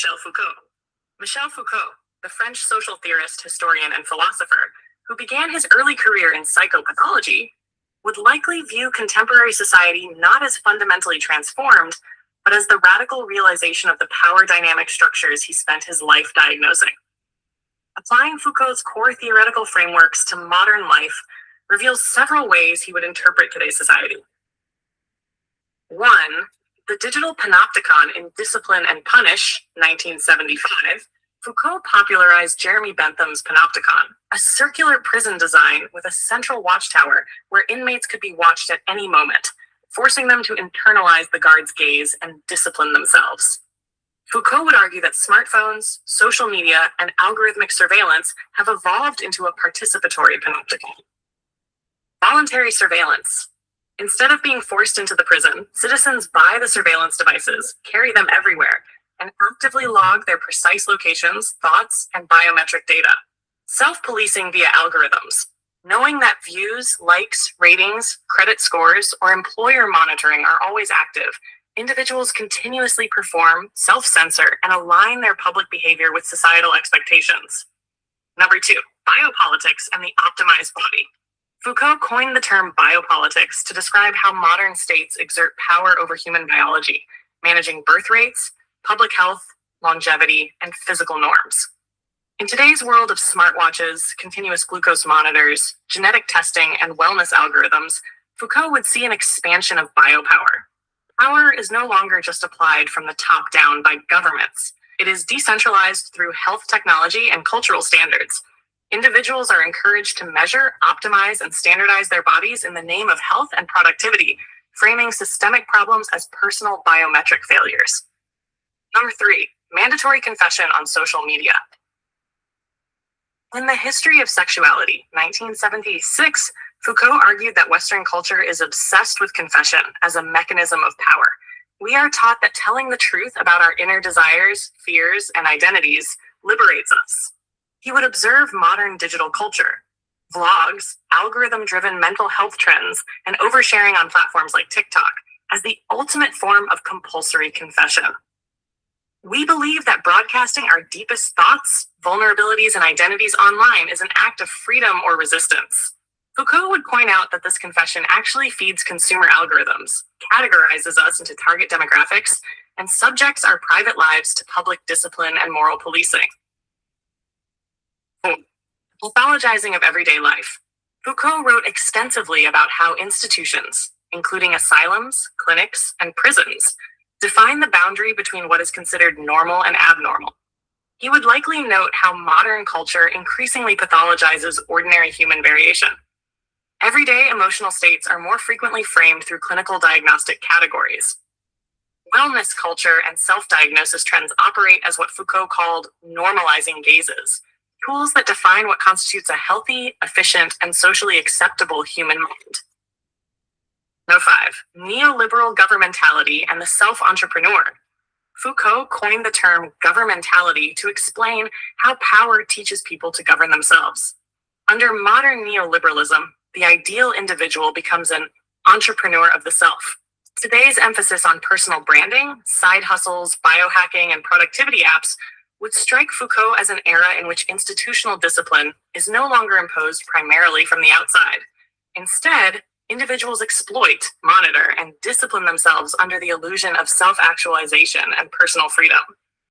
Michel Foucault. Michel Foucault, the French social theorist, historian, and philosopher, who began his early career in psychopathology, would likely view contemporary society not as fundamentally transformed, but as the radical realization of the power dynamic structures he spent his life diagnosing. Applying Foucault's core theoretical frameworks to modern life reveals several ways he would interpret today's society. 1. The digital panopticon in Discipline and Punish, 1975, Foucault popularized Jeremy Bentham's panopticon, a circular prison design with a central watchtower where inmates could be watched at any moment, forcing them to internalize the guard's gaze and discipline themselves. Foucault would argue that smartphones, social media, and algorithmic surveillance have evolved into a participatory panopticon. Voluntary surveillance. Instead of being forced into the prison, citizens buy the surveillance devices, carry them everywhere, and actively log their precise locations, thoughts, and biometric data. Self-policing via algorithms. Knowing that views, likes, ratings, credit scores, or employer monitoring are always active, individuals continuously perform, self-censor, and align their public behavior with societal expectations. Number 2, biopolitics and the optimized body. Foucault coined the term biopolitics to describe how modern states exert power over human biology, managing birth rates, public health, longevity, and physical norms. In today's world of smartwatches, continuous glucose monitors, genetic testing, and wellness algorithms, Foucault would see an expansion of biopower. Power is no longer just applied from the top down by governments. It is decentralized through health technology and cultural standards. Individuals are encouraged to measure, optimize, and standardize their bodies in the name of health and productivity, framing systemic problems as personal biometric failures. Number 3, mandatory confession on social media. In The History of Sexuality, 1976, Foucault argued that Western culture is obsessed with confession as a mechanism of power. We are taught that telling the truth about our inner desires, fears, and identities liberates us. He would observe modern digital culture, vlogs, algorithm-driven mental health trends, and oversharing on platforms like TikTok as the ultimate form of compulsory confession. We believe that broadcasting our deepest thoughts, vulnerabilities, and identities online is an act of freedom or resistance. Foucault would point out that this confession actually feeds consumer algorithms, categorizes us into target demographics, and subjects our private lives to public discipline and moral policing. Pathologizing of everyday life. Foucault wrote extensively about how institutions, including asylums, clinics, and prisons, define the boundary between what is considered normal and abnormal. He would likely note how modern culture increasingly pathologizes ordinary human variation. Everyday emotional states are more frequently framed through clinical diagnostic categories. Wellness culture and self-diagnosis trends operate as what Foucault called normalizing gazes, tools that define what constitutes a healthy, efficient, and socially acceptable human mind. Number 5, neoliberal governmentality and the self-entrepreneur. Foucault coined the term governmentality to explain how power teaches people to govern themselves. Under modern neoliberalism, the ideal individual becomes an entrepreneur of the self. Today's emphasis on personal branding, side hustles, biohacking, and productivity apps would strike Foucault as an era in which institutional discipline is no longer imposed primarily from the outside. Instead, individuals exploit, monitor, and discipline themselves under the illusion of self-actualization and personal freedom.